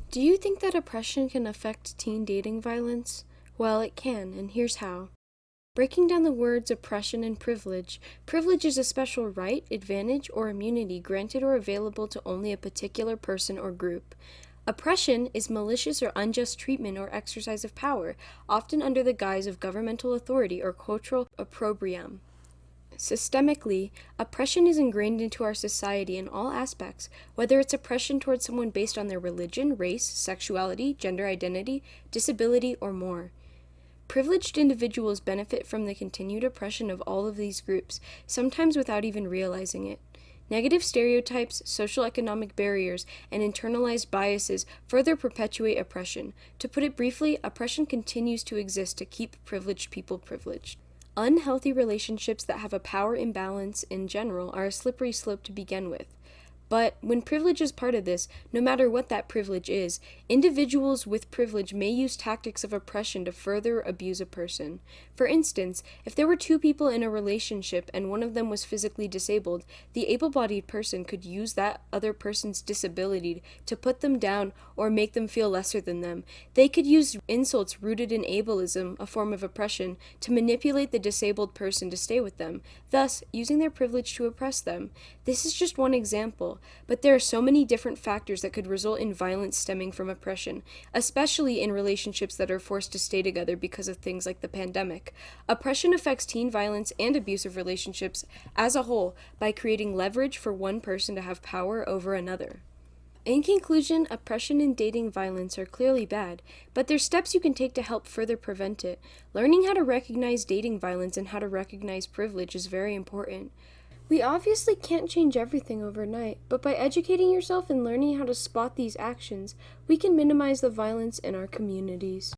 Do you think that oppression can affect teen dating violence? Well, it can, and here's how. Breaking down the words oppression and privilege, privilege is a special right, advantage, or immunity granted or available to only a particular person or group. Oppression is malicious or unjust treatment or exercise of power, often under the guise of governmental authority or cultural opprobrium. Systemically, oppression is ingrained into our society in all aspects, whether it's oppression towards someone based on their religion, race, sexuality, gender identity, disability, or more. Privileged individuals benefit from the continued oppression of all of these groups, sometimes without even realizing it. Negative stereotypes, social economic barriers, and internalized biases further perpetuate oppression. To put it briefly, oppression continues to exist to keep privileged people privileged. Unhealthy relationships that have a power imbalance in general are a slippery slope to begin with. But when privilege is part of this, no matter what that privilege is, individuals with privilege may use tactics of oppression to further abuse a person. For instance, if there were two people in a relationship and one of them was physically disabled, the able-bodied person could use that other person's disability to put them down or make them feel lesser than them. They could use insults rooted in ableism, a form of oppression, to manipulate the disabled person to stay with them, thus using their privilege to oppress them. This is just one example. But there are so many different factors that could result in violence stemming from oppression, especially in relationships that are forced to stay together because of things like the pandemic. Oppression affects teen violence and abusive relationships as a whole by creating leverage for one person to have power over another. In conclusion, oppression and dating violence are clearly bad, but there's steps you can take to help further prevent it. Learning how to recognize dating violence and how to recognize privilege is very important. We obviously can't change everything overnight, but by educating yourself and learning how to spot these actions, we can minimize the violence in our communities.